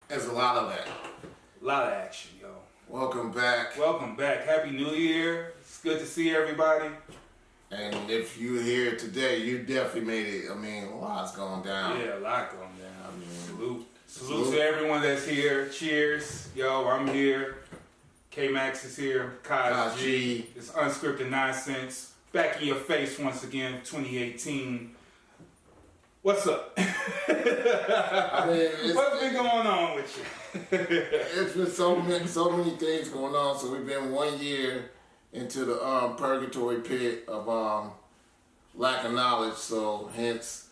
There's a lot of that. A lot of action, yo. Welcome back. Welcome back. Happy New Year. It's good to see everybody. And if you're here today, you definitely made it. I mean, a lot's going down. Yeah, a lot going down. I mean, salute to everyone that's here. Cheers. Yo, I'm here. K-Max is here. Kaz G. It's Unscripted Nonsense. Back in your face once again, 2018. What's up? I mean, what's been going on with you? It's been so many things going on. So we've been 1 year into the purgatory pit of lack of knowledge. So hence,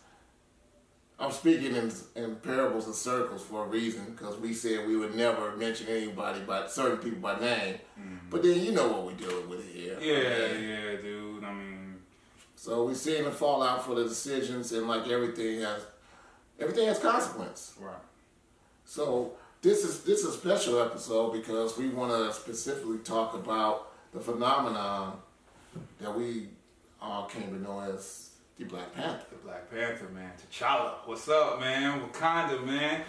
I'm speaking in parables and circles for a reason, because we said we would never mention anybody by certain people by name. Mm-hmm. But then you know what we're dealing with here. Yeah, dude. I mean. So we're seeing the fallout for the decisions, and like everything has consequence. Right. So this is a special episode because we want to specifically talk about the phenomenon that we all came to know as the Black Panther. The Black Panther, man. T'Challa. What's up, man? Wakanda, man.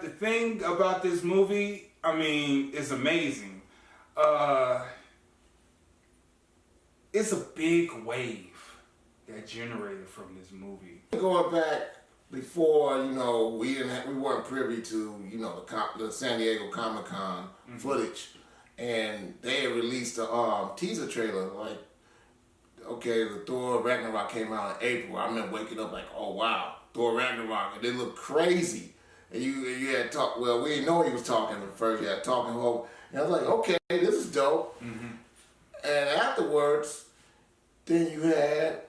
The thing about this movie, I mean, is amazing. It's a big wave that generated from this movie. Going back before, we weren't privy to, the San Diego Comic-Con footage, and they had released a teaser trailer. Like, okay, the Thor Ragnarok came out in April. I remember waking up like, oh wow, Thor Ragnarok, and it looked crazy. And you had talk. Well, we didn't know he was talking at first. You had talking whole, and I was like, okay, this is dope. Mm-hmm. And afterwards, then you had,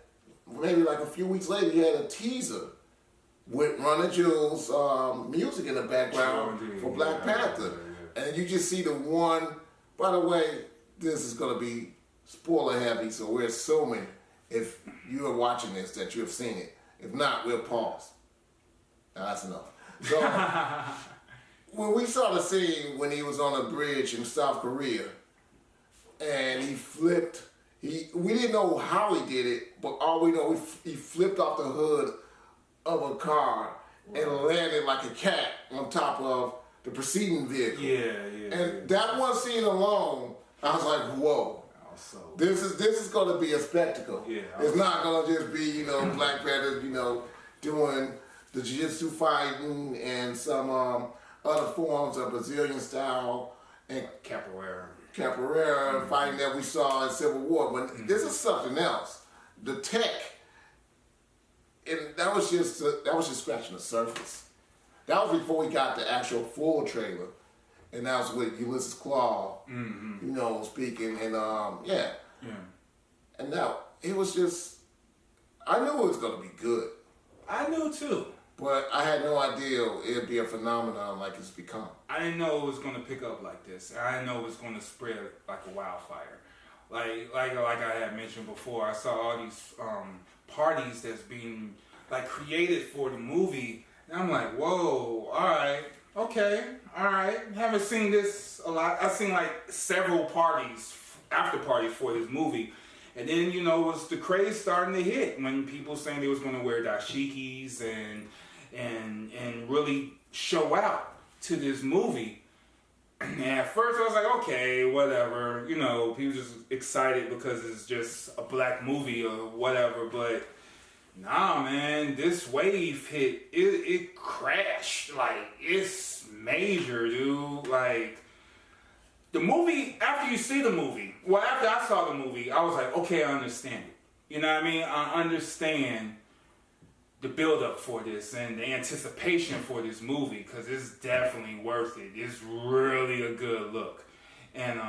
maybe like a few weeks later, you had a teaser with Run the Jewels music in the background for Black Panther. Yeah. And you just see the one, by the way, this is going to be spoiler heavy, so we're assuming if you are watching this that you have seen it. If not, we'll pause. Now that's enough. So, when we saw the scene when he was on a bridge in South Korea, and he flipped, we didn't know how he did it, but all we know, he flipped off the hood of a car and landed like a cat on top of the preceding vehicle. Yeah. And that one scene alone, I was like, whoa. This is going to be a spectacle. Yeah, it's not going to just be, Black Panther, doing the jiu-jitsu fighting and some other forms of Brazilian style and capoeira fighting that we saw in Civil War. But this is something else. The tech, and that was just scratching the surface. That was before we got the actual full trailer. And that was with Ulysses Claw, speaking, and yeah. And now, it was just, I knew it was going to be good. I knew too. But I had no idea it'd be a phenomenon like it's become. I didn't know it was going to pick up like this. I didn't know it was going to spread like a wildfire. Like I had mentioned before, I saw all these parties that's being like created for the movie, and I'm like, whoa, all right. Okay, all right. Haven't seen this a lot. I've seen like several parties, after parties for this movie. And then, was the craze starting to hit when people saying they was going to wear dashikis and really show out to this movie. And at first I was like, okay, whatever. People just excited because it's just a black movie or whatever. But nah, man, this wave hit, it crashed. Like, it's major, dude. Like, the movie, after you see the movie, after I saw the movie, I was like, okay, I understand it. You know what I mean? I understand the build-up for this and the anticipation for this movie, because it's definitely worth it. It's really a good look. And,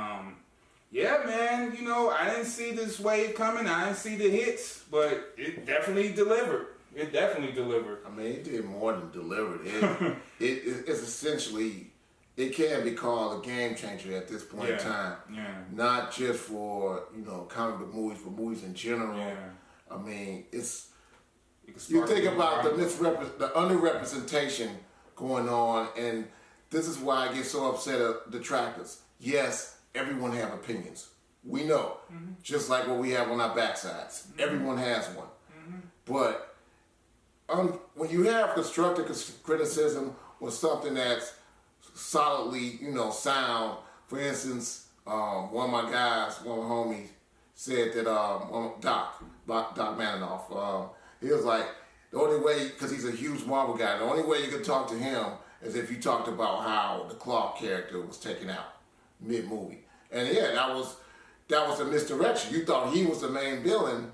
yeah, man, I didn't see this wave coming. I didn't see the hits, but it definitely delivered. I mean, it did more than delivered. It's essentially, it can be called a game changer at this point in time. Yeah. Not just for, comic book movies, but movies in general. Yeah. I mean, you think about the underrepresentation going on, and this is why I get so upset at detractors. Yes, everyone have opinions. We know. Mm-hmm. Just like what we have on our backsides. Mm-hmm. Everyone has one. Mm-hmm. But when you have constructive criticism or something that's solidly, sound. For instance, one of my guys, one of my homies, said that Doc Maninoff, he was like, the only way, because he's a huge Marvel guy, the only way you could talk to him is if you talked about how the Clark character was taken out mid-movie. And yeah, that was a misdirection. You thought he was the main villain,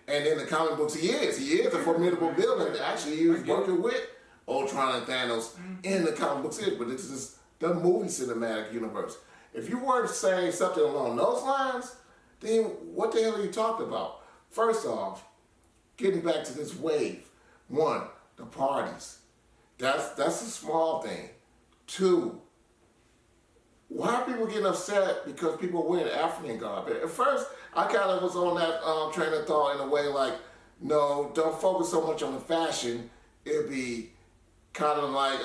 and in the comic books he is. He is a formidable villain. Actually, he was working with Ultron and Thanos in the comic books, but this is the movie cinematic universe. If you weren't saying something along those lines, then what the hell are you talking about? First off, getting back to this wave. One, the parties. That's a small thing. Two, why are people getting upset because people wear African garb? At first, I kind of was on that train of thought in a way like, no, don't focus so much on the fashion. It'd be kind of like,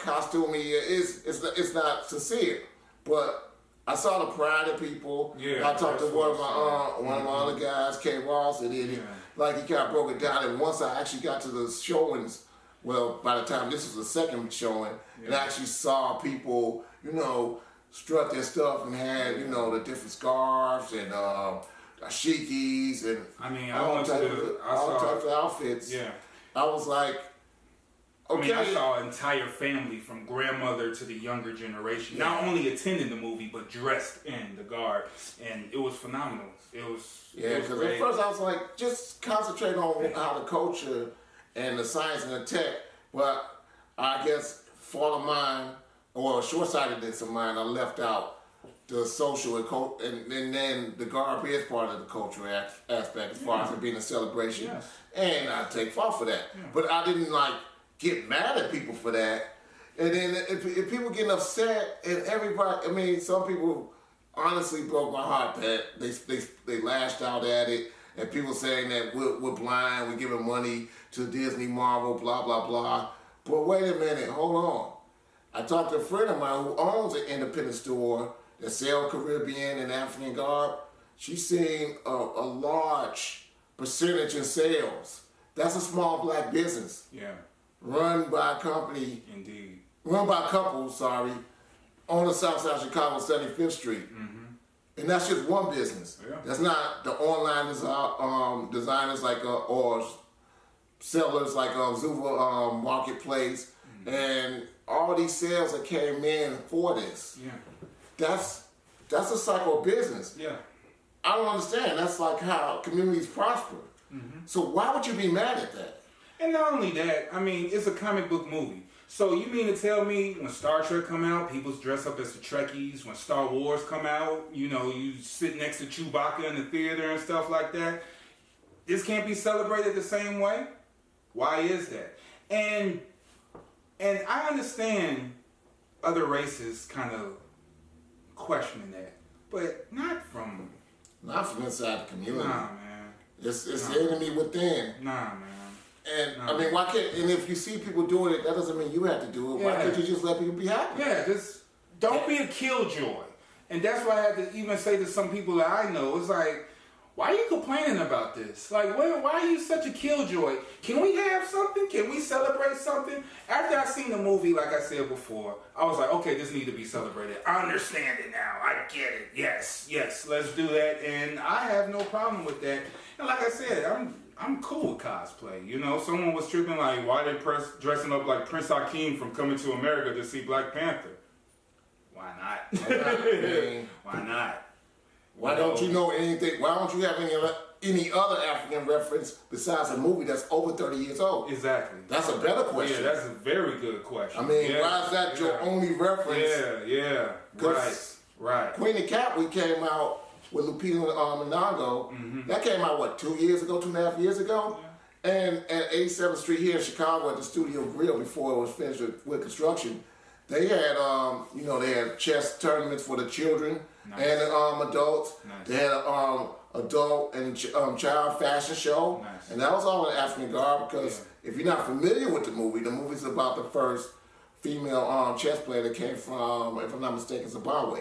costumey. It's not sincere. But I saw the pride of people. Yeah, I talked to one of my other guys, K. Ross, and like he kind of broke it down. And once I actually got to the showings, well, by the time this was the second showing, and I actually saw people, strut their stuff and had, the different scarves and ashikis and all types of outfits. Yeah. I was like, okay. I saw an entire family from grandmother to the younger generation, not only attending the movie, but dressed in the garb. And it was phenomenal. It was because at first I was like, just concentrate on how the culture and the science and the tech. But I guess fault of mine, or short-sightedness of mine, I left out the social and then the garb is part of the cultural aspect as far as it being a celebration. Yes. And I take fault for that. Yeah. But I didn't get mad at people for that. And then if people getting upset and everybody, some people honestly broke my heart that they lashed out at it, and people saying that we're blind, we're giving money to Disney, Marvel, blah, blah, blah. But wait a minute, hold on. I talked to a friend of mine who owns an independent store that sells Caribbean and African garb. She's seeing a large percentage in sales. That's a small black business. Yeah. Run by a company. Indeed. Run by a couple, on the south side of Chicago, 75th Street. Mm-hmm. And that's just one business. Yeah. That's not the online designers or sellers like Zuva Marketplace and all these sales that came in for this. Yeah. That's a cycle of business. Yeah. I don't understand. That's like how communities prosper. Mm-hmm. So why would you be mad at that? And not only that, it's a comic book movie. So you mean to tell me when Star Trek come out, people dress up as the Trekkies? When Star Wars come out, you sit next to Chewbacca in the theater and stuff like that. This can't be celebrated the same way? Why is that? And I understand other races kind of questioning that, but not from inside the community. Nah, man. It's the enemy within. Nah, man. And why can't? And if you see people doing it, that doesn't mean you have to do it. Yeah. Why can't you just let people be happy? Yeah, just don't be a killjoy. And that's why I had to even say to some people that I know, it's like, why are you complaining about this? Like, why are you such a killjoy? Can we have something? Can we celebrate something? After I seen the movie, like I said before, I was like, okay, this needs to be celebrated. I understand it now. I get it. Yes, let's do that. And I have no problem with that. And like I said, I'm cool with cosplay. Someone was tripping like, why they dressing up like Prince Hakeem from Coming to America to see Black Panther? Why not? Why not? Why don't you know anything? Why don't you have any other African reference besides a movie that's over 30 years old? Exactly. That's a better question. Yeah, that's a very good question. Why is that your only reference? Yeah. Right. Queen of Cat came out with Lupita Nyong'o. Mm-hmm. That came out, 2.5 years ago? Yeah. And at 87th Street here in Chicago at the Studio Grill, before it was finished with construction, they had, they had chess tournaments for the children. Nice. And adults. Nice. They had adult and child fashion show. Nice. And that was all in African garb because if you're not familiar with the movie's about the first female chess player that came from, if I'm not mistaken, Zimbabwe,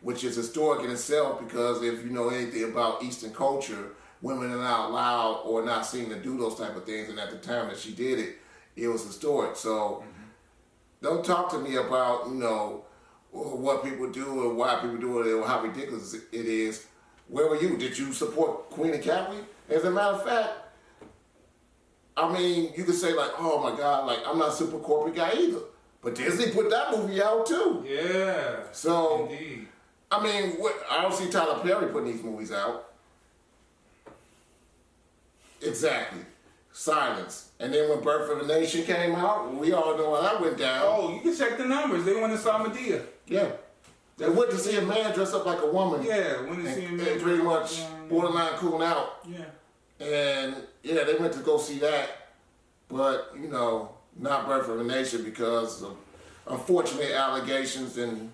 which is historic in itself because if you know anything about Eastern culture, women are not allowed or not seen to do those type of things. And at the time that she did it, it was historic. So don't talk to me about, what people do and why people do it or how ridiculous it is. Where were you? Did you support Queen and Catelyn? As a matter of fact, I mean, you could say like, oh my God, like I'm not a super corporate guy either. But Disney put that movie out too. Yeah. So, indeed. I mean, I don't see Tyler Perry putting these movies out. Exactly. Silence. And then when Birth of a Nation came out, we all know how that went down. Oh, you can check the numbers. They went and saw Medea. Yeah. They went to see a man dress up like a woman. Yeah, went to see a man. And pretty much borderline cooling out. Yeah. And yeah, they went to go see that. But, not Birth of a Nation because of unfortunate allegations and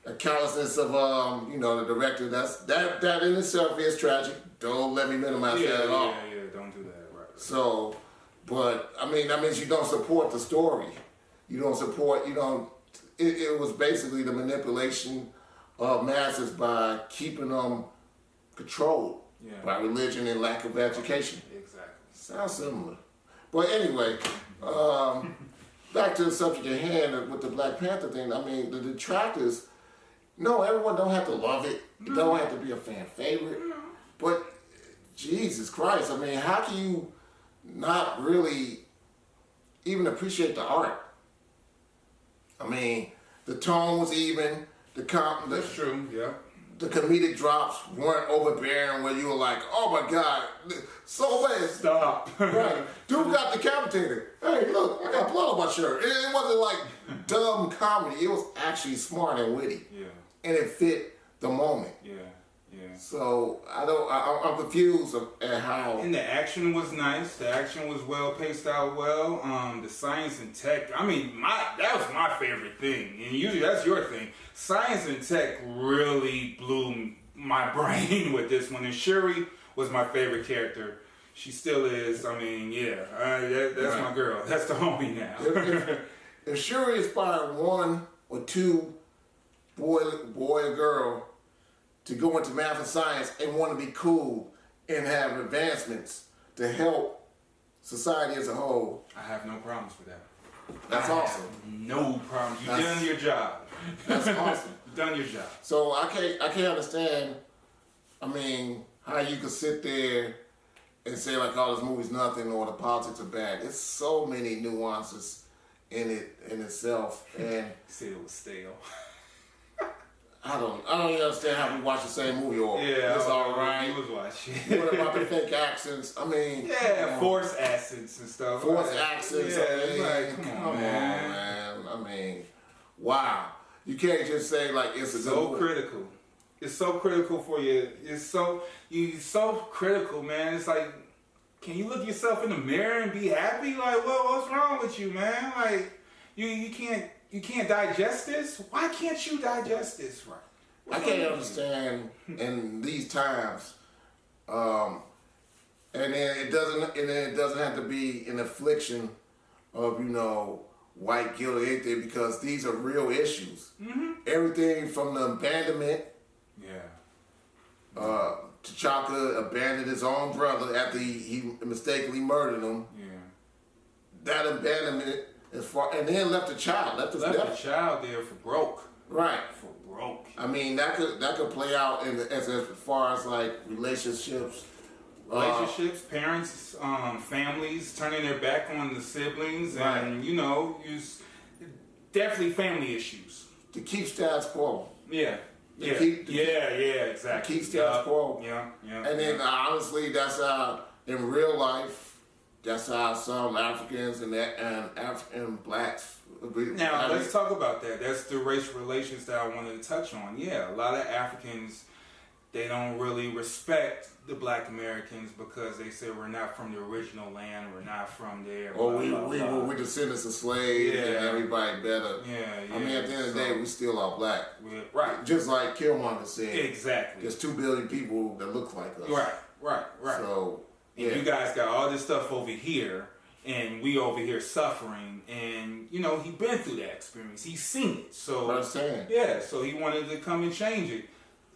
a callousness of the director. That in itself is tragic. Don't let me minimize that at all. Yeah, don't do that. Right. So, but I mean that means you don't support the story. You don't support. It was basically the manipulation of masses by keeping them controlled by religion and lack of education. Exactly. Sounds similar. But anyway, back to the subject at hand with the Black Panther thing. I mean, the detractors. No, everyone don't have to love it. It don't have to be a fan favorite. But Jesus Christ, I mean, how can you not really even appreciate the art? I mean, the tone was even. That's true. Yeah. The comedic drops weren't overbearing where you were like, oh my God, so bad. Stop. Right. Dude got decapitated. Hey, look, I got blood on my shirt. It wasn't like dumb comedy. It was actually smart and witty. Yeah. And it fit the moment. Yeah. Yeah. So I'm confused at how. And the action was nice. The action was well paced out well. The science and tech. I mean, that was my favorite thing. And usually that's your thing. Science and tech really blew my brain with this one. And Shuri was my favorite character. She still is. I mean, that's my girl. That's the homie now. if Shuri inspired one or two boy or girl to go into math and science and want to be cool and have advancements to help society as a whole. I have no problems with that. That's awesome. No problem. You've done your job. That's awesome. You've done your job. So I can't understand, I mean, how you could sit there and say like, oh, this movie's nothing or the politics are bad. It's so many nuances in it in itself. And You said it was stale. I don't even understand how we watch the same movie or it's all right. You was watching. What about the fake accents? I mean, forced accents and stuff. Forced accents. Yeah, I mean, like, come on, man. I mean, wow. You can't just say like it's a so good critical. It's so critical for you. You're so critical, man. It's like, can you look yourself in the mirror and be happy? Like, what's wrong with you, man? Like, you can't digest this? Why can't you digest this right? I can't understand in these times, and then it doesn't have to be an affliction of white guilt or anything because these are real issues. Mm-hmm. Everything from the abandonment. T'Chaka abandoned his own brother after he mistakenly murdered him. Yeah. That abandonment. And then left a child. Left a child there for broke. Right. For broke. I mean, that could play out as far as like relationships. Parents, families turning their back on the siblings, right. And definitely family issues. To keep status quo. Yeah. Exactly. Keep status quo. Yeah. And then honestly, that's how in real life. That's how some Africans and African blacks. Now let's talk about that. That's the race relations that I wanted to touch on. Yeah, a lot of Africans, they don't really respect the Black Americans because they say we're not from the original land, we're not from there. Or we're descendants of slaves and everybody better. Yeah. I mean, at the end of the day, we still are black. Right. Just like Killmonger said. Exactly. There's 2 billion people that look like us. Right. So. And you guys got all this stuff over here, and we over here suffering. And he been through that experience. He's seen it. So what I'm saying. Yeah. So he wanted to come and change it.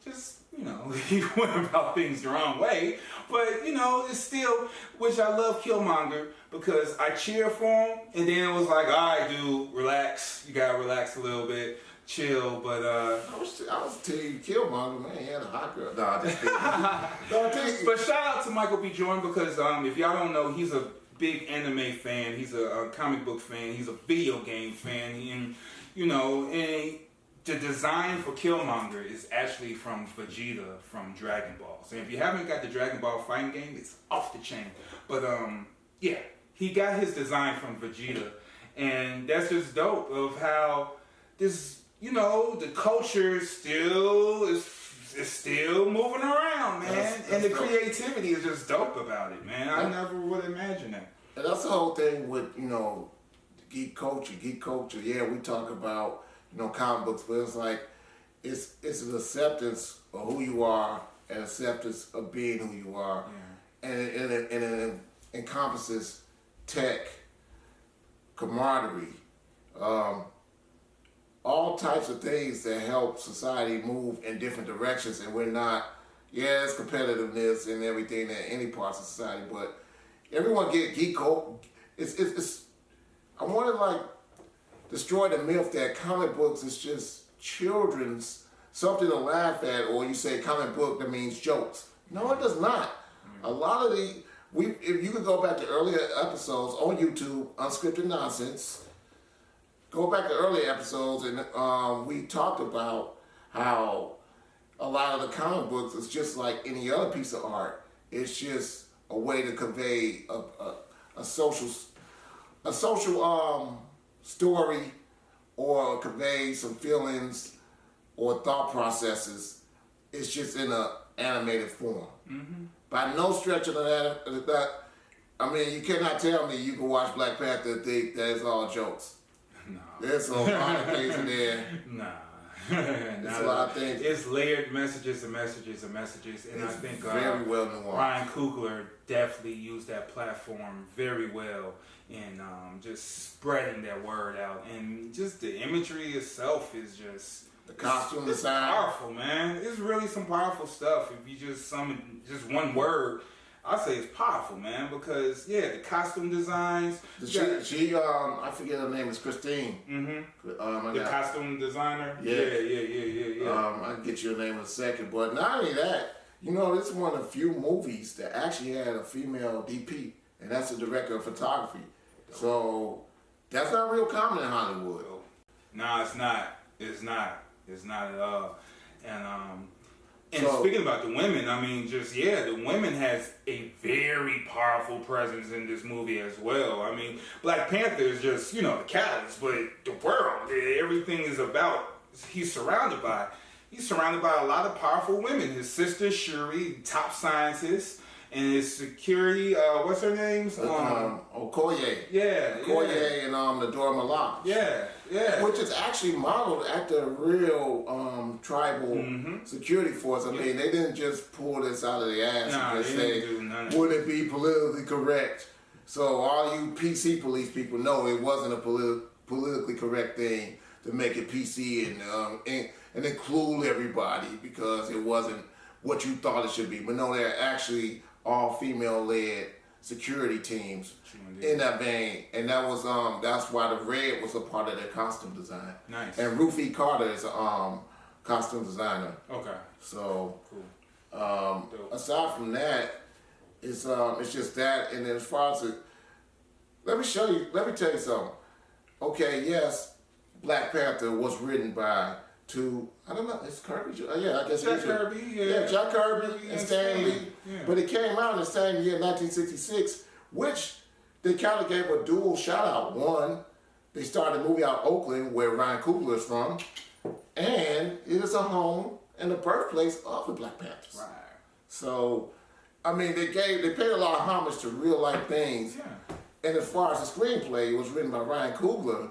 just, you know, he went about things the wrong way. But, you know, it's still, which I love Killmonger because I cheer for him, and then it was like, all right, dude, relax. You gotta relax a little bit, chill. But I was telling you, Killmonger, man, he had a hot girl. No, I just kidding. But shout out to Michael B. Jordan because if y'all don't know, he's a big anime fan. He's a comic book fan. He's a video game fan. And, you know, and the design for Killmonger is actually from Vegeta from Dragon Ball. So if you haven't got the Dragon Ball fighting game, it's off the chain. But yeah, he got his design from Vegeta, and that's just dope of how this, you know, the culture still is still moving around, man. That's the dope. Creativity is just dope about it, man. I never would imagine that. And that's the whole thing with, you know, geek culture. Yeah, we talk about, you know, comic books, but it's like it's an acceptance of who you are and acceptance of being who you are, and it encompasses tech, camaraderie, all types of things that help society move in different directions. And we're not, it's competitiveness and everything in any parts of society, but everyone get geek culture. It's I want to like destroy the myth that comic books is just children's something to laugh at, or you say comic book that means jokes. No, it does not. A lot of if you could go back to earlier episodes on YouTube, Unscripted Nonsense, go back to earlier episodes, and we talked about how a lot of the comic books is just like any other piece of art. It's just a way to convey a social story, or convey some feelings or thought processes. It's just in an animated form. Mm-hmm. By no stretch of that, I mean, you cannot tell me you can watch Black Panther and think that it's all jokes. No. There's a lot of things in there. Nah. There's a lot of things. It's layered messages and messages and messages. And it's I think very well nuanced. Ryan Coogler definitely used that platform very well in just spreading that word out. And just the imagery itself is just... The costume design. It's powerful, man. It's really some powerful stuff. If you just summon just one word, I say it's powerful, man, because the costume designs. She I forget her name, is Christine. Mm-hmm. The costume designer. Yeah. I can get you a name in a second, but not only that, you know, this is one of the few movies that actually had a female DP, and that's the director of photography. So that's not real common in Hollywood. No, it's not. It's not at all. And speaking about the women, I mean, the women has a very powerful presence in this movie as well. I mean, Black Panther is just, you know, the catalyst, but the world, everything is about, he's surrounded by a lot of powerful women. His sister, Shuri, top scientist, and his security, what's her name? Okoye. Yeah. Okoye and Nadora Malak. Yeah. Which is actually modeled after a real tribal security force. I mean, they didn't just pull this out of the ass and just say, would it be politically correct? So all you PC police people know it wasn't a politically correct thing to make it PC and include everybody because it wasn't what you thought it should be. But no, they're actually all female-led security teams in that vein, and that was that's why the red was a part of their costume design. Nice. And Rufy Carter is a costume designer. Okay. So cool. Aside from that, it's just that, and then as far as let me tell you something. Okay, yes, Black Panther was written by two, I don't know, it's Kirby? I guess Jack Kirby, yeah, Jack Kirby and Stan Lee. Yeah. But it came out in the same year, 1966, which they kind of gave a dual shout out. One, they started a movie out of Oakland, where Ryan Coogler is from, and it is a home and the birthplace of the Black Panthers. Right. So, I mean, they paid a lot of homage to real life things. Yeah. And as far as the screenplay, it was written by Ryan Coogler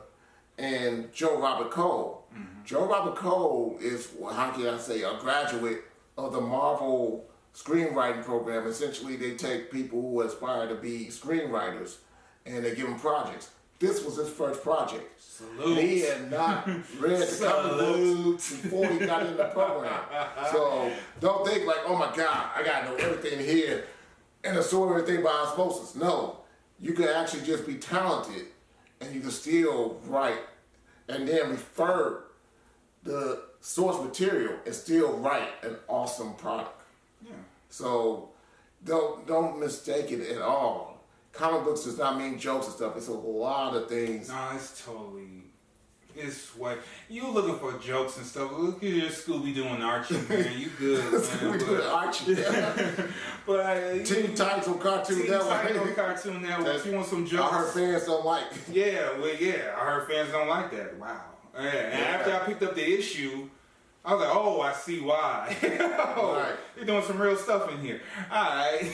and Joe Robert Cole. Mm-hmm. Joe Robert Cole is, how can I say, a graduate of the Marvel screenwriting program. Essentially, they take people who aspire to be screenwriters and they give them projects. this was his first project. Salute. And he had not read the comic books before he got in the program. So don't think like, oh my God, I gotta know everything here and absorb everything by osmosis. No, you can actually just be talented and you can still write and then refer the source material and still write an awesome product. Yeah. So don't mistake it at all. Comic books does not mean jokes and stuff. It's a lot of things. No, it's what you looking for jokes and stuff. Look at your Scooby-Doo and Archie, man. You good, man. Scooby-Doo and Archie. But Teen Titans on Cartoon Network. Teen Titans on Cartoon Network. You want some jokes? I heard fans don't like. I heard fans don't like that. Wow. Yeah. And after I picked up the issue, I was like, oh, I see why. Right. You're doing some real stuff in here. All right.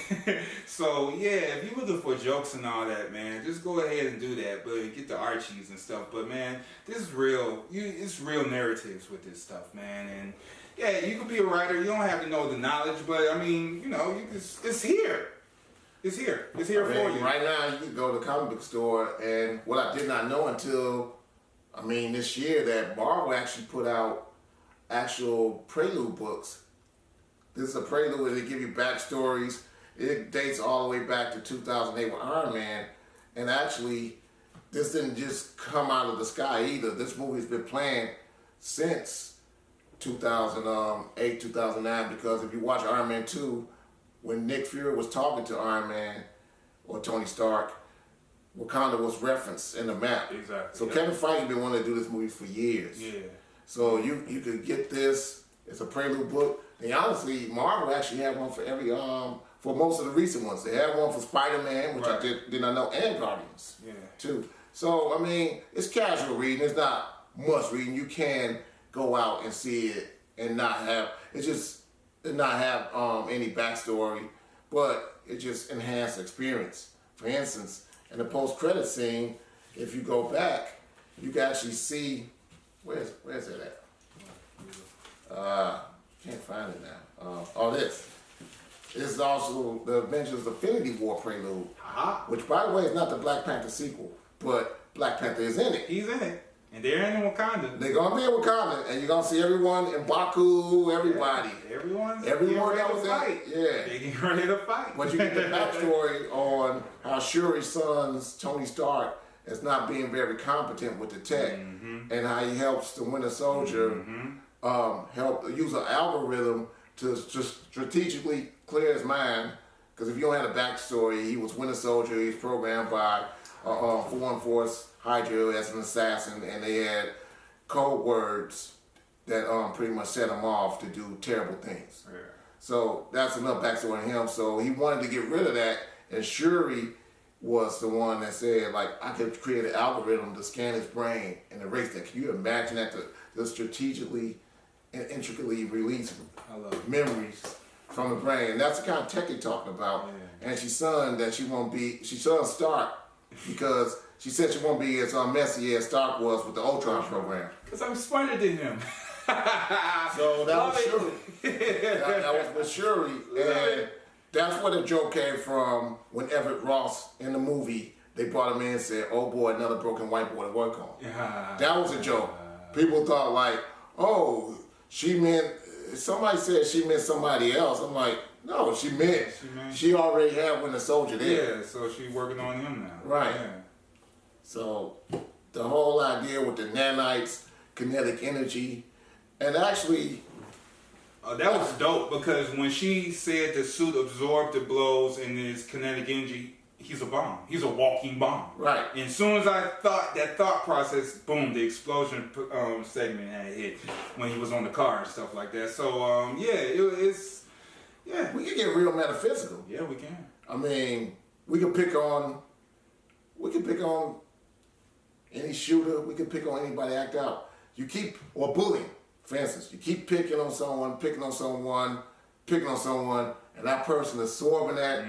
So, yeah, if you're looking for jokes and all that, man, just go ahead and do that. But get the Archies and stuff. But, man, this is real. It's real narratives with this stuff, man. And, yeah, you can be a writer. You don't have to know the knowledge. But, I mean, you know, it's here. It's here. It's here for you. Right now, you can go to the comic book store. And what I did not know until, this year, that Marvel actually put out actual prelude books. This is a prelude where they give you backstories. It dates all the way back to 2008 with Iron Man. And actually, this didn't just come out of the sky either. This movie's been planned since 2008, 2009, because if you watch Iron Man 2, when Nick Fury was talking to Iron Man or Tony Stark, Wakanda was referenced in the map. Exactly. So Kevin Feige been wanting to do this movie for years. Yeah. So you could get this. It's a prelude book. And honestly, Marvel actually had one for every for most of the recent ones. They had one for Spider-Man, which I did not know, and Guardians too. So it's casual reading. It's not much reading. You can go out and see it and not have any backstory, but it just enhanced the experience. For instance, in the post-credit scene, if you go back, you can actually see. Where's it at? Can't find it now. This. This is also the Avengers Infinity War prelude, which, by the way, is not the Black Panther sequel, but Black Panther is in it. He's in it. And they're in Wakanda. They're going to be in Wakanda, and you're going to see everyone in Baku, everybody. Yeah, everyone that was fight. Yeah. They get ready to fight. But you get the backstory on how Shuri's son's Tony Stark is not being very competent with the tech, and how he helps the Winter Soldier help use an algorithm to just strategically clear his mind. Because if you don't have a backstory, he was Winter Soldier. He's programmed by Foreign Force Hydra as an assassin, and they had code words that pretty much set him off to do terrible things. Yeah. So that's enough backstory on him. So he wanted to get rid of that, and Shuri was the one that said, like, I could create an algorithm to scan his brain and erase that. Can you imagine that to strategically and intricately release memories from the brain? And that's the kind of tech they're talking about. Yeah. And she's son Stark, because she said she won't be as messy as Stark was with the Ultron program. Because I'm smarter than him. So that was Shuri. that was with Shuri. And that's where the joke came from when Everett Ross in the movie, they brought him in and said, oh boy, another broken white boy to work on. That was a joke. People thought like, oh, somebody said she meant somebody else. I'm like, no, she already had Winter Soldier there. Yeah, so she's working on him now. Right. Yeah. So the whole idea with the nanites, kinetic energy, and actually... that was dope, because when she said the suit absorbed the blows and his kinetic energy, he's a bomb. He's a walking bomb. Right. And as soon as I thought that thought process, boom, the explosion segment had hit when he was on the car and stuff like that. So it's we can get real metaphysical. Yeah, we can. We can pick on any shooter. We can pick on anybody act out. Or bullying. For instance, you keep picking on someone, and that person is absorbing that.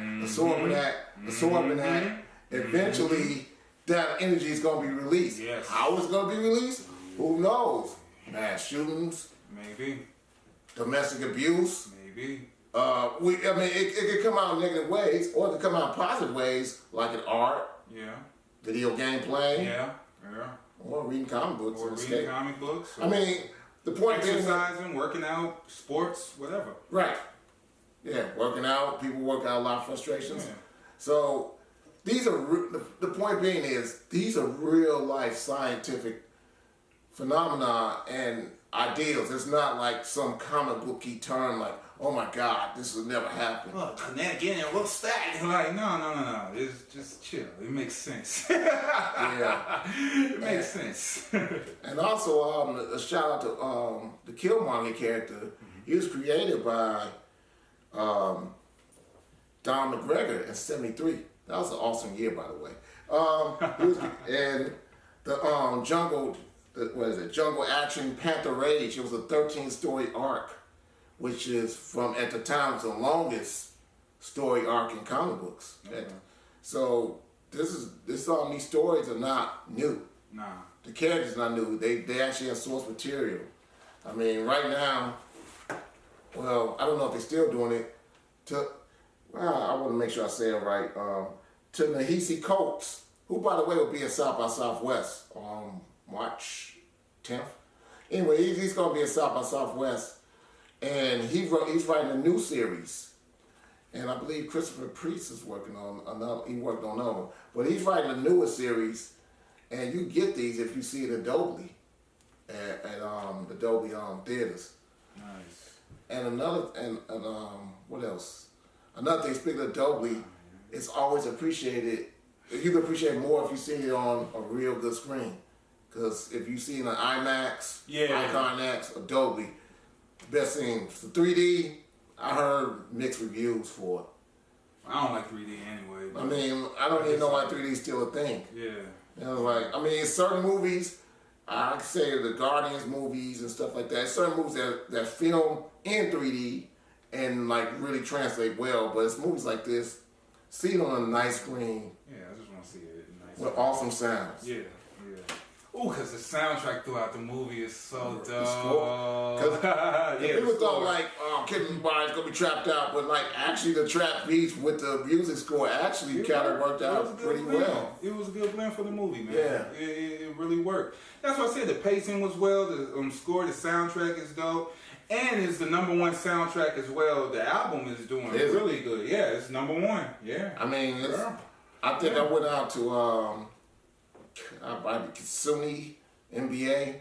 Eventually, that energy is going to be released. Yes. How it's going to be released? Who knows? Mass shootings. Maybe. Domestic abuse. Maybe. It could come out in negative ways, or it could come out in positive ways, like in art. Yeah. video game playing. Yeah. Or reading comic books. Or reading comic books. I mean, the point being, exercising, working out, sports, whatever. Right. Yeah, working out. People work out a lot of frustrations. Yeah. So these are the point being is these are real life scientific phenomena and ideals. It's not like some comic booky term like, oh my God, this will never happen. Oh, again, what's that? Like, no. It's just chill. It makes sense. Yeah. It makes sense. And also, a shout out to the Killmonger character. Mm-hmm. He was created by Don McGregor in '73. That was an awesome year, by the way. And the Jungle Action Panther Rage. It was a 13-story arc, which is from, at the time, the longest story arc in comic books. Okay. So these stories are not new. Nah. The characters not new. They actually have source material. I mean, right now, well, I don't know if they're still doing it. I want to make sure I say it right. To Nahisi Coates, who, by the way, will be at South by Southwest on March 10th. Anyway, he's going to be at South by Southwest, and he's writing a new series. And I believe Christopher Priest is working on another. He worked on another one, but he's writing a newer series, and you get these if you see it at Dolby, at the Dolby theaters. Nice. And what else? Another thing, speaking of Dolby, it's always appreciated. You can appreciate it more if you see it on a real good screen. Because if you see it on IMAX, Icon X, or Dolby, best thing. For 3D, I heard mixed reviews for it. I don't like 3D anyway. I mean, I don't even know why 3D is still a thing. Yeah. You know, like, I mean, certain movies, I could say the Guardians movies and stuff like that, certain movies that film in 3D and like really translate well, but it's movies like this, see it on a nice screen. Yeah, I just want to see it nice. With awesome sounds. Yeah. Ooh, because the soundtrack throughout the movie is so dope. Because people thought like, oh, Kevin Barnes gonna be trapped out, but like actually the trap beats with the music score actually kind of worked out pretty well. It was a good blend for the movie, man. Yeah. It really worked. That's why I said the pacing was well, the score, the soundtrack is dope. And it's the #1 soundtrack as well. The album is doing really good. Yeah, it's #1. Yeah. I mean, I think I went out to Kitsune NBA.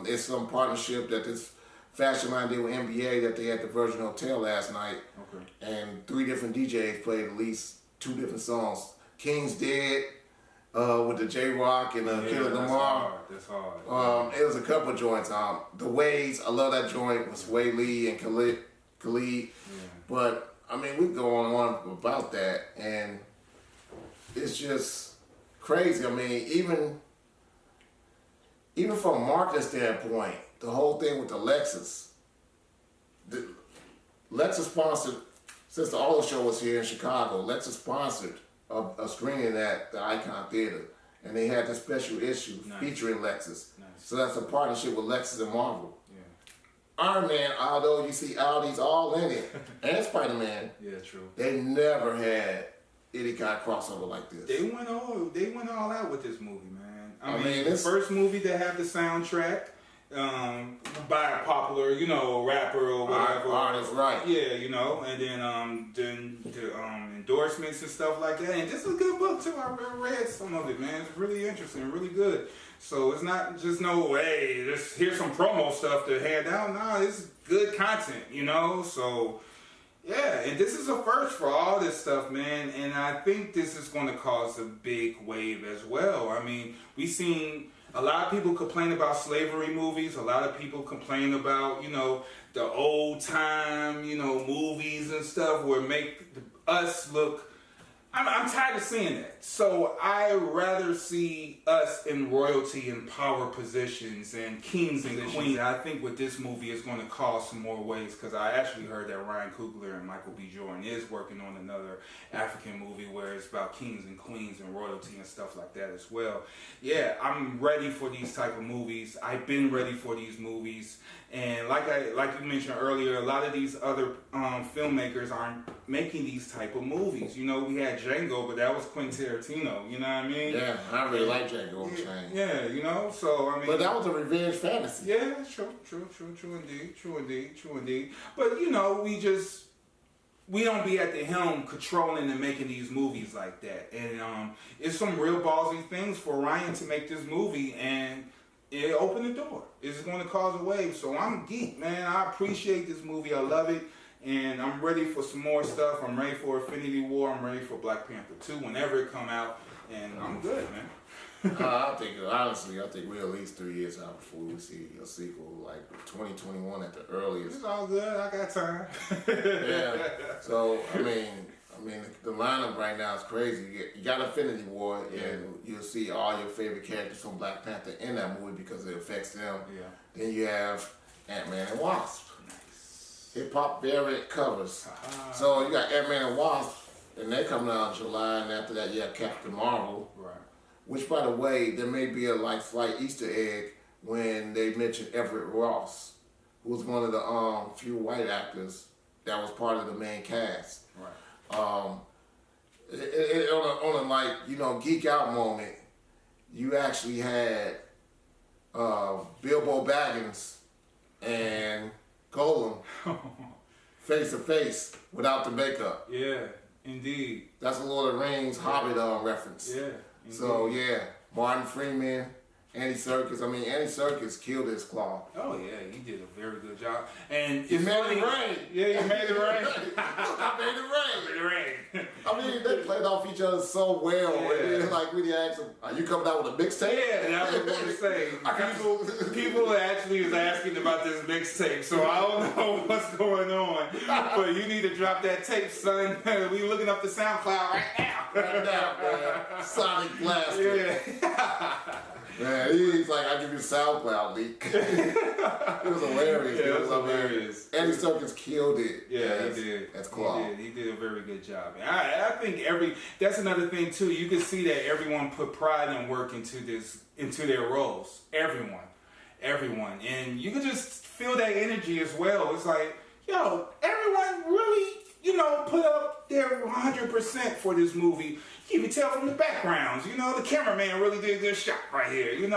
It's some partnership that this fashion line did with NBA that they had the Virgin Hotel last night. Okay. And 3 different DJs played at least 2 different songs. King's Dead with the J-Rock and Killer Lamar. That's hard. It was a couple joints. The Ways, I love that joint with Sway Lee and Khalid. Yeah. But, I mean, we go on about that, and it's just crazy. I mean, even from a marketing standpoint, the whole thing with the Lexus. Lexus sponsored, since the auto show was here in Chicago, Lexus sponsored a screening at the Icon Theater. And they had this special issue featuring Lexus. Nice. So that's a partnership with Lexus and Marvel. Yeah. Iron Man, although you see Audi's all in it, and Spider-Man, true. They never had any kind of crossover like this. They went all out with this movie, man. I mean, the first movie to have the soundtrack by a popular, rapper or whatever. Artist, right. Yeah, and then the endorsements and stuff like that. And this is a good book too. I read some of it, man. It's really interesting, really good. So it's not just here's some promo stuff to hand out. No, it's good content, So yeah, and this is a first for all this stuff, man. And I think this is going to cause a big wave as well. I mean, we've seen a lot of people complain about slavery movies. A lot of people complain about, the old time, movies and stuff where make us look. I'm tired of seeing that. So I rather see us in royalty and power positions and kings and queens. I think with this movie it's going to cause some more waves, because I actually heard that Ryan Coogler and Michael B. Jordan is working on another African movie where it's about kings and queens and royalty and stuff like that as well. Yeah, I'm ready for these type of movies. I've been ready for these movies. And like you mentioned earlier, a lot of these other filmmakers aren't making these type of movies. We had Django, but that was Quentin Tarantino. You know what I mean? Yeah, I really like Django Unchained. Yeah, you know. So I mean, but that was a revenge fantasy. Yeah, true indeed. But you know, we don't be at the helm controlling and making these movies like that. And it's some real ballsy things for Ryan to make this movie, and it opened the door. It's going to cause a wave. So I'm geeked, man. I appreciate this movie. I love it. And I'm ready for some more stuff. I'm ready for Infinity War. I'm ready for Black Panther 2 whenever it come out. And I'm good, man. I think we're at least 3 years out before we see a sequel, like 2021 at the earliest. It's all good. I got time. Yeah. So I mean, the lineup right now is crazy. You got Infinity War, and you'll see all your favorite characters from Black Panther in that movie because it affects them. Yeah. Then you have Ant-Man and Wasp. Nice. Hip hop variant covers. So you got Ant-Man and Wasp, and they're coming out in July, and after that you have Captain Marvel. Right. Which, by the way, there may be a slight Easter egg when they mentioned Everett Ross, who was one of the few white actors that was part of the main cast. Right. On a geek out moment, you actually had Bilbo Baggins and Gollum face to face without the makeup. Yeah, indeed. That's a Lord of the Rings Hobbit reference. Yeah. Indeed. So yeah, Martin Freeman, Andy Serkis. Andy Serkis killed his claw. Oh yeah, he did a very good job. And he made it rain. Yeah, he made it rain. I made it rain. Made it rain. They played off each other so well. Yeah. When he asked him, "Are you coming out with a mixtape?" Yeah, that's what I was going to say. People actually is asking about this mixtape, so I don't know what's going on. But you need to drop that tape, son. We looking up the SoundCloud right now. Right now, man. Sonic Blast. Yeah. Man, he's like, "I give you a SoundCloud leak." It was hilarious. Yeah, it was hilarious. Andy Serkis killed it. Yeah, he did. That's Claw. He did a very good job. I think that's another thing too. You can see that everyone put pride and work into their roles. Everyone, and you can just feel that energy as well. It's like, yo, everyone really, put up their 100% for this movie. You can tell from the backgrounds, the cameraman really did this shot right here. You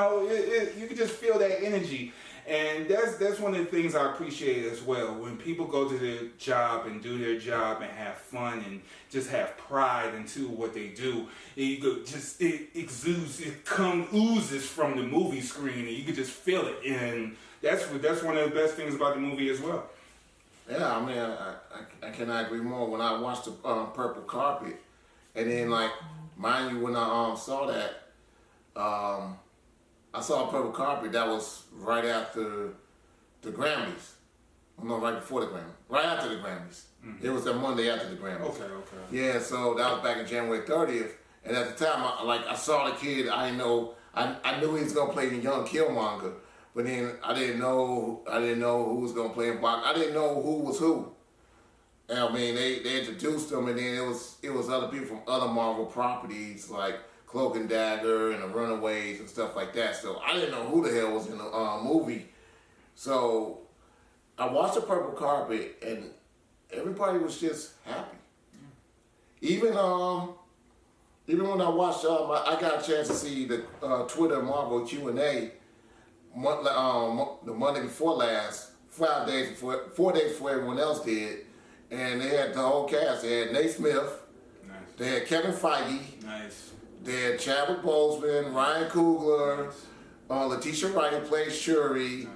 can just feel that energy. And that's one of the things I appreciate as well. When people go to their job and do their job and have fun and just have pride into what they do, it exudes, oozes from the movie screen, and you can just feel it. And that's one of the best things about the movie as well. Yeah, I cannot agree more. When I watched the Purple Carpet, and then mind you, when I saw that, I saw Purple Carpet. That was right after the Grammys. No, right before the Grammys. Right after the Grammys. Mm-hmm. It was the Monday after the Grammys. Okay. Yeah, so that was back in January 30th. And at the time, I saw the kid. I knew he was gonna play the young Killmonger, but then I didn't know who was gonna play him. I didn't know who was who. And they introduced him, and then it was other people from other Marvel properties like Cloak and Dagger and the Runaways and stuff like that. So I didn't know who the hell was in the movie. So I watched the Purple Carpet, and everybody was just happy. Even when I watched, I got a chance to see the Twitter Marvel Q&A the Monday before last, 4 days before everyone else did, and they had the whole cast. They had Nate Smith, nice. They had Kevin Feige, nice. They had Chadwick Boseman, Ryan Coogler, nice. Letitia Wright plays Shuri, nice.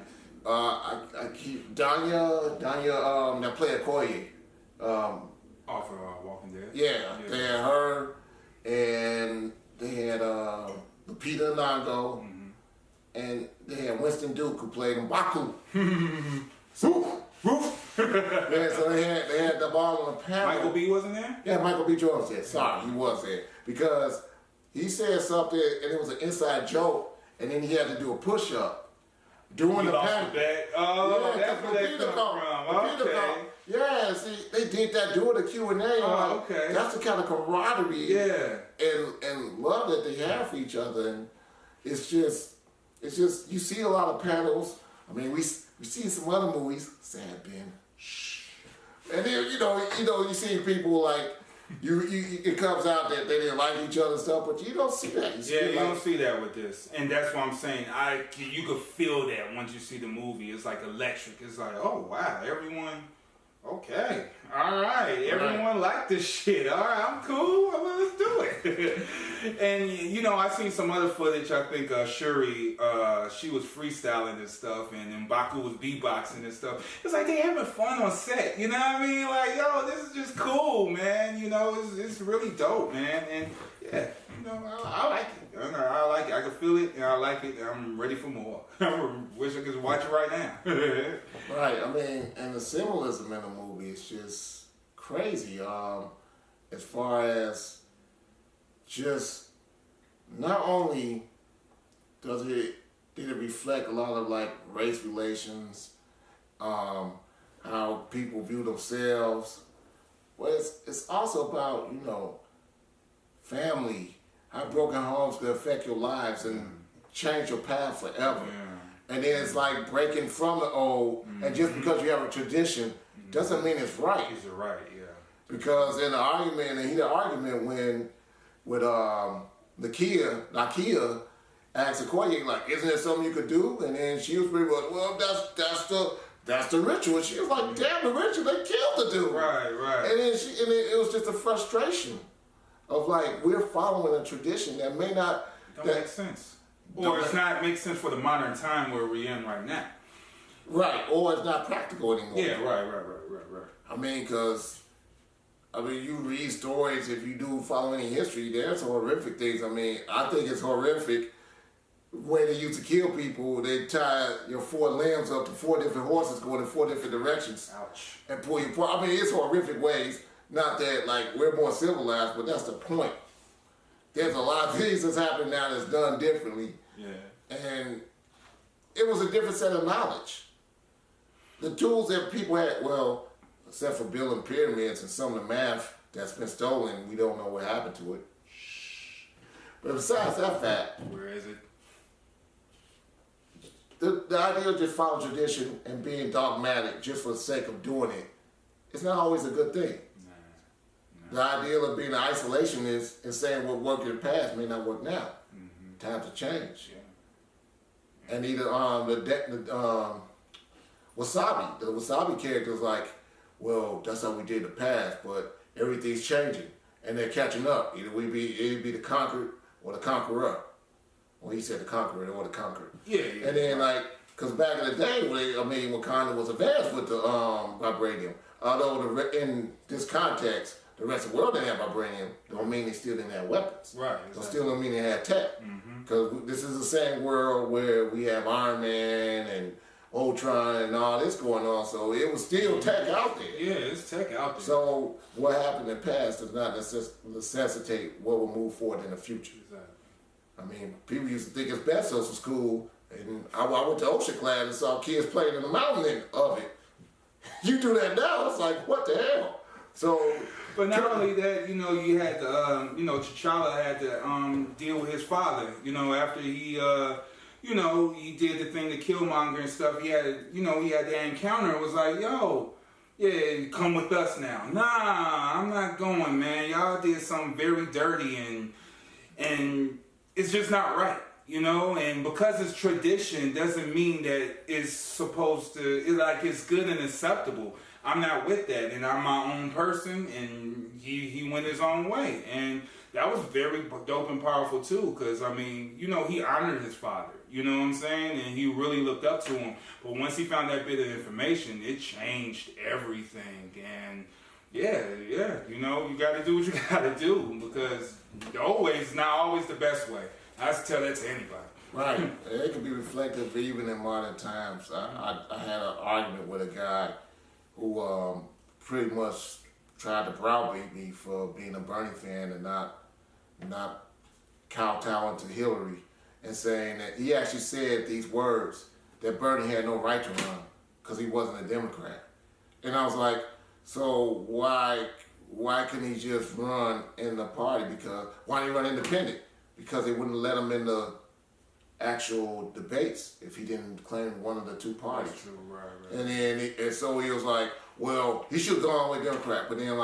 I keep Danya that played Okoye. Off of Walking Dead. Yeah, they had her, and they had Lupita Nyong'o, and they had Winston Duke who played M'Baku. Yeah, so they had the ball on the panel. Michael B. wasn't there? Yeah, Michael B. Jordan was there. Sorry, he was there. Because he said something, and it was an inside joke, and then he had to do a push-up during the panel. Oh, yeah, that's where they come from. Okay. Yeah, see, they did that during the Q&A. Oh, okay. That's the kind of camaraderie and love that they have for each other. And it's just, you see a lot of panels. We see some other movies. Sad Ben. Shh. And then, you see people like it comes out that they didn't like each other and stuff, but you don't see that. You don't see that with this, and that's what I'm saying. You could feel that once you see the movie. It's like electric. It's like, oh wow, everyone. Okay, all right. Everyone liked this shit. All right, I'm cool. Well, let's do it. And I seen some other footage. I think Shuri, she was freestyling and stuff, and M'Baku was beatboxing and stuff. It's like they having fun on set. You know what I mean? Like, yo, this is just cool, man. It's really dope, man. And yeah, I like it. I like it. I can feel it, and I like it. And I'm ready for more. I wish I could watch it right now. Right. I mean, and the symbolism in the movie is just crazy. As far as just not only did it reflect a lot of like race relations, how people view themselves, but it's also about family. How broken homes can affect your lives and change your path forever. Yeah. And then it's like breaking from the old, and just because you have a tradition doesn't mean it's right. It's right, yeah. Because in the argument when with Nakia asked Okoye, like, isn't there something you could do? And then she was pretty much, well, that's the ritual. And she was like, damn, the ritual, they killed the dude. Right. And then it was just a frustration of like, we're following a tradition that may not make sense. Or it's not make sense for the modern time where we're in right now. Right, or it's not practical anymore. Yeah, right. I mean, you read stories, if you do follow any history, there's horrific things. I mean, I think it's horrific when they used to kill people, they tie your 4 limbs up to 4 different horses going in 4 different directions. Ouch. And pull you apart. I mean, it's horrific ways. Not that, like, we're more civilized, but that's the point. There's a lot of things that's happening now that's done differently. Yeah. And it was a different set of knowledge. The tools that people had, well, except for building pyramids and some of the math that's been stolen, we don't know what happened to it. But besides that fact, where is it? The idea of just following tradition and being dogmatic just for the sake of doing it, it's not always a good thing. The idea of being an isolationist and saying what worked in the past may not work now. Times have changed. Yeah. And either the Wasabi character is like, well, that's how we did in the past, but everything's changing and they're catching up. Either it'd be the conquered or the conqueror. Well, he said the conqueror or the conquered. Yeah. And then because back in the day, Wakanda was advanced with the vibranium. Although in this context, the rest of the world didn't have vibranium, don't mean they still didn't have weapons. Right. Exactly. Still don't mean they had tech. Because this is the same world where we have Iron Man and Ultron and all this going on, so it was still tech out there. Yeah, it's tech out there. So what happened in the past does not necessitate what will move forward in the future. Exactly. I mean, people used to think it's asbestos was cool, and I went to ocean class and saw kids playing in the mountain of it. You do that now, it's like, what the hell? So, but not only that, you had to, T'Challa had to deal with his father. After he, he did the thing to Killmonger and stuff. He had that encounter. It was like, yo, yeah, come with us now. Nah, I'm not going, man. Y'all did something very dirty, and it's just not right. And because it's tradition doesn't mean that it's supposed to, it's good and acceptable. I'm not with that, and I'm my own person, and he went his own way. And that was very dope and powerful too, because, he honored his father, you know what I'm saying? And he really looked up to him. But once he found that bit of information, it changed everything. And yeah, you got to do what you got to do, because the old way is not always the best way. I tell that to anybody. Right. It can be reflective even in modern times. I had an argument with a guy who pretty much tried to browbeat me for being a Bernie fan and not kowtowing to Hillary, and saying that he actually said these words, that Bernie had no right to run because he wasn't a Democrat. And I was like, so why couldn't he just run in the party? Because why didn't he run independent? Because they wouldn't let him in the actual debates if he didn't claim one of the two parties. That's true, right. And then so he was like, well, he should have gone with Democrat. But then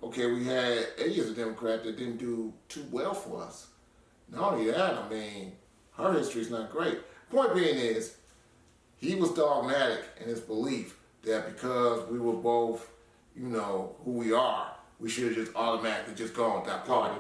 okay, we had 8 years of Democrat that didn't do too well for us. Not only that, I mean, her history's not great. Point being is, he was dogmatic in his belief that because we were both, you know, who we are, we should have just automatically just gone with that party.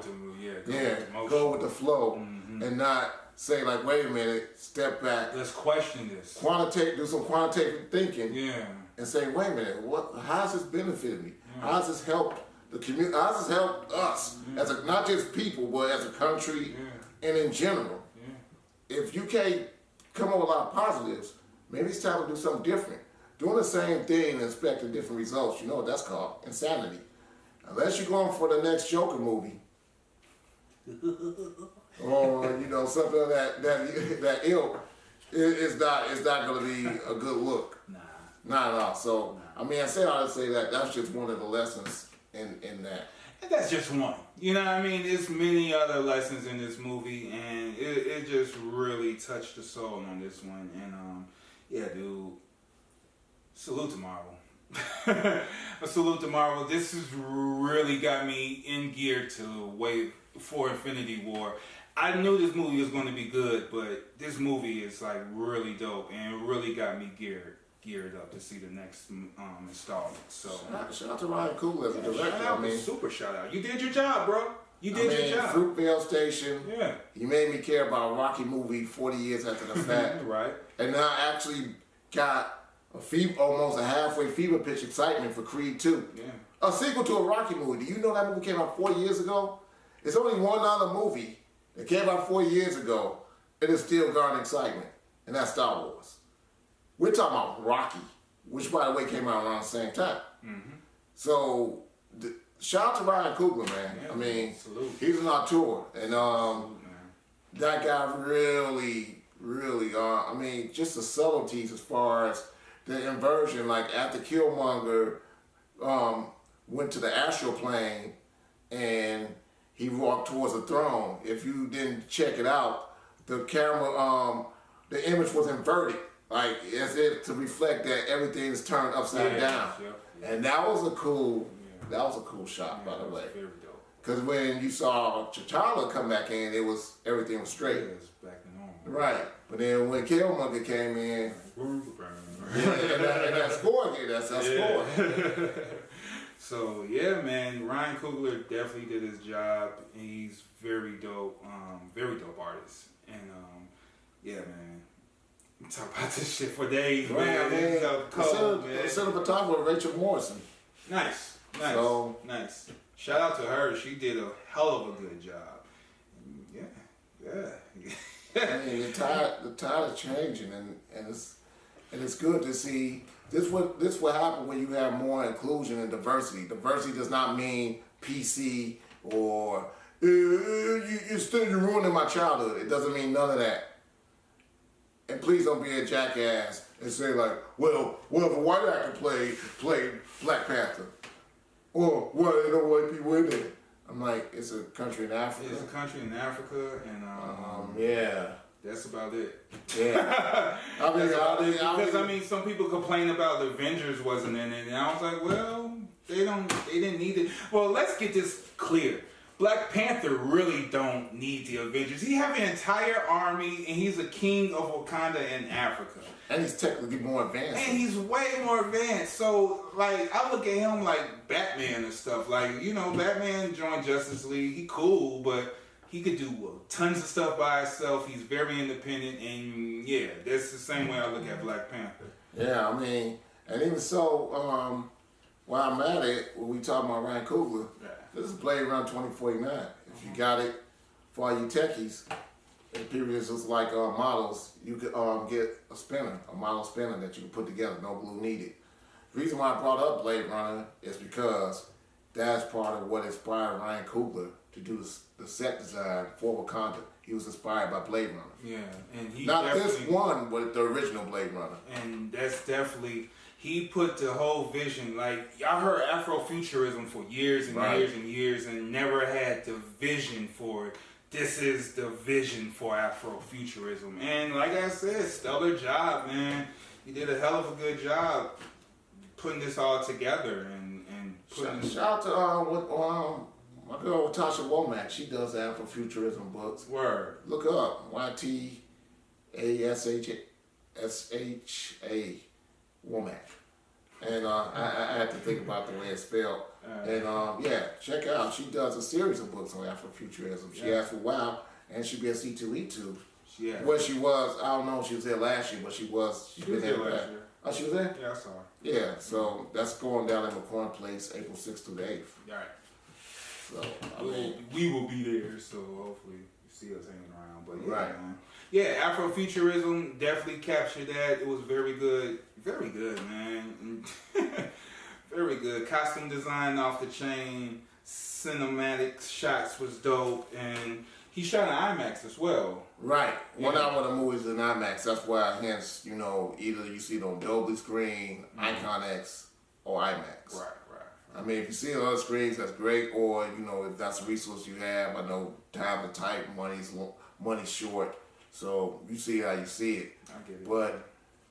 Go with the flow, and not say like, wait a minute, step back. Let's question this. Do some quantitative thinking. And say, wait a minute, how has this benefited me? How has this helped the community? How has this helped us as not just people, but as a country and in general? If you can't come up with a lot of positives, maybe it's time to do something different. Doing the same thing and expecting different results, you know what that's called? Insanity. Unless you're going for the next Joker movie, or you know something of that ilk, it's not going to be a good look. Not at all. So I mean, I say all to say that that's just one of the lessons in that. And that's just one. You know what I mean? There's many other lessons in this movie, and it just really touched the soul on this one. And yeah, dude, salute to Marvel. A salute to Marvel. This has really got me in gear to wait for Infinity War. I knew this movie was going to be good, but this movie is like really dope and really got me geared up to see the next installment. So shout out to Ryan Coogler as a director. Super shout out. You did your job, bro. You did your job. Fruitvale Station. Yeah. You made me care about a Rocky movie 40 years after the fact. Right. And now I actually got almost a halfway fever pitch excitement for Creed 2. Yeah. A sequel to a Rocky movie. Do you know that movie came out 4 years ago? It's only one other movie that came out 4 years ago and it's still garnering excitement. And that's Star Wars. We're talking about Rocky, which by the way came out around the same time. So shout out to Ryan Coogler, man. Yeah, I mean, salute. He's an auteur. And that guy really, I mean, just the subtleties as far as the inversion, like after Killmonger went to the astral plane and he walked towards the throne, if you didn't check it out, the camera, the image was inverted, like as if to reflect that everything is turned upside down. And that was a cool shot, by the way. Because when you saw T'Challa come back in, everything was straight. It was back to normal. Right. But then when Killmonger came in, and that score again, that's that score. So yeah, man, Ryan Coogler definitely did his job. He's very dope artist. And yeah, man, we talk about this shit for days, man. It's so cold, man. Cinematographer Rachel Morrison. Nice. So, nice. Shout out to her. She did a hell of a good job. Yeah. I mean, the tide is changing, and it's good to see. This what happen when you have more inclusion and diversity. Diversity does not mean PC or you're ruining my childhood. It doesn't mean none of that. And please don't be a jackass and say like, well, if a white actor played Black Panther, or well, there no white people in it. I'm like, it's a country in Africa. It's a country in Africa, and yeah, that's about it. Yeah, I mean, some people complain about the Avengers wasn't in it, and I was like, well, they didn't need it. Well, let's get this clear. Black Panther really don't need the Avengers. He have an entire army, and he's a king of Wakanda and Africa. And he's technically more advanced. And he's way more advanced. So, like, I look at him like Batman and stuff. Like, you know, Batman joined Justice League. He cool, but he could do tons of stuff by himself. He's very independent. And, yeah, that's the same way I look at Black Panther. Yeah, I mean, and even so, while I'm at it, when we talking about Ryan Coogler, this is Blade Runner 2049. If you got it, for all you techies, in periods just like models, you could get a model spinner that you can put together, no glue needed. The reason why I brought up Blade Runner is because that's part of what inspired Ryan Coogler to do the set design for Wakanda. He was inspired by Blade Runner. Yeah, and he not this one, but the original Blade Runner. And that's definitely, he put the whole vision, like, y'all heard Afrofuturism for years and years and years and never had the vision for it. This is the vision for Afrofuturism. And like I said, stellar job, man. You did a hell of a good job putting this all together and Shout out to my girl Tasha Womack. She does Afrofuturism books. Word. Look her up. YTASHA Womack. And I had to think about the way it's spelled. And yeah, check her out. She does a series of books on Afrofuturism. She has for a while, and she be at C2E2. Yeah. Where she was, I don't know if she was there last year, but she's been there last year. Oh, she was there? Yeah, I saw her. Yeah, so that's going down in McCorn Place, April 6th through the 8th. All right. So, I mean, we will be there, so hopefully you see us hanging around. But yeah, right. man. Yeah, Afrofuturism definitely captured that. It was very good. Very good, man. Very good. Costume design off the chain. Cinematic shots was dope. And he shot in IMAX as well. Right. Yeah. 1 hour of the movies in IMAX. That's why, hence, you know, either you see it on Dolby screen, Icon X, or IMAX. Right. I mean, if you see it on other screens, that's great. Or, you know, if that's a resource you have, I know time to type, money's short. So you see how you see it. I get it. But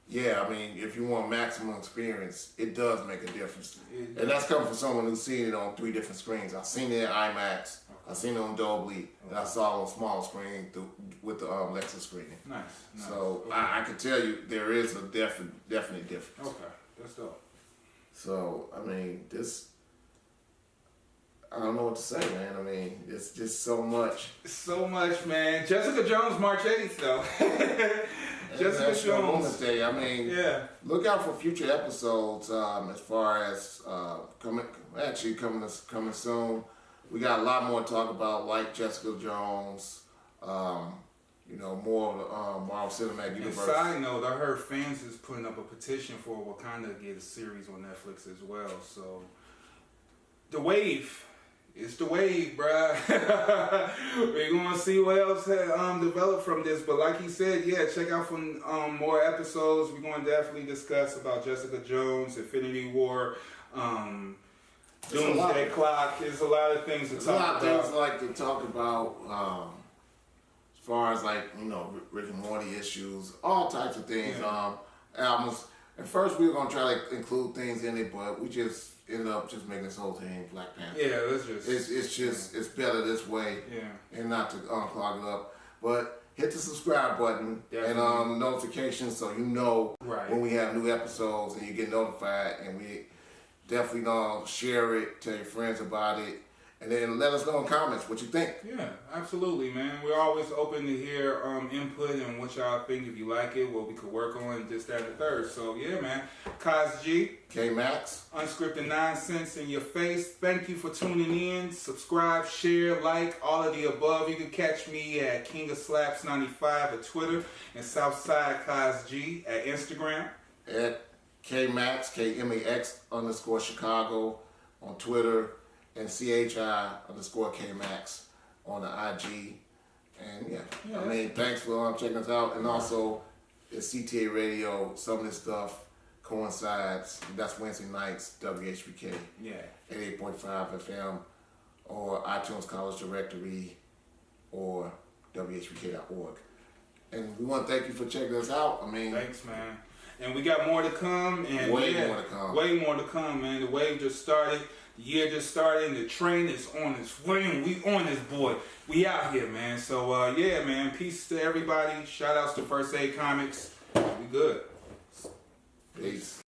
yeah, I mean, if you want maximum experience, it does make a difference. And that's coming from someone who's seen it on 3 different screens. I've seen it in IMAX, I've seen it on Dolby, and I saw it on small screen with the Lexus screening. Nice. So okay. I can tell you there is a definite difference. Okay, that's dope. So I mean, I don't know what to say, man. I mean, it's just so much. So much, man. Jessica Jones, March 8th, though. Jessica Jones. Day. I mean, yeah. Look out for future episodes. As far as coming soon. We got a lot more to talk about, like Jessica Jones. You know, more of the Marvel Cinematic Universe. And side note, I heard fans is putting up a petition for Wakanda to get a series on Netflix as well. So, the wave. It's the wave, bruh. We're gonna see what else develop from this. But like he said, yeah, check out for more episodes. We're gonna definitely discuss about Jessica Jones, Infinity War, Doomsday Clock. There's a lot of things to talk about. There's a lot of things I like to talk about. As far as like, you know, Rick and Morty issues, all types of things. Yeah. Albums. At first we were gonna try to include things in it, but we just ended up just making this whole thing Black Panther. Yeah, let's just. It's better this way. Yeah. And not to unclog it up. But hit the subscribe button. Definitely. And notifications so you know when we have new episodes and you get notified. And we definitely share it, tell your friends about it. And then let us know in comments what you think. Yeah, absolutely, man. We're always open to hear input and what y'all think. If you like it, what we could work on, this, that, and the third. So, yeah, man. Kaz G. K Max. Unscripted Nonsense in your face. Thank you for tuning in. Subscribe, share, like, all of the above. You can catch me at King of Slaps 95 at Twitter and Southside Kaz G at Instagram. At K Max, KMAX_Chicago on Twitter. And CHI_KMax on the IG. And yeah. I mean, thanks for checking us out. And also, it's CTA Radio. Some of this stuff coincides. That's Wednesday nights, WHBK. Yeah. 88.5 FM or iTunes College Directory or WHBK.org. And we want to thank you for checking us out. I mean, thanks, man. And we got more to come. And way more to come. Way more to come, man. The wave just started. The year just started and the train is on its way and we on this boy. We out here, man. So, yeah, man. Peace to everybody. Shout outs to First Aid Comics. We good. Peace.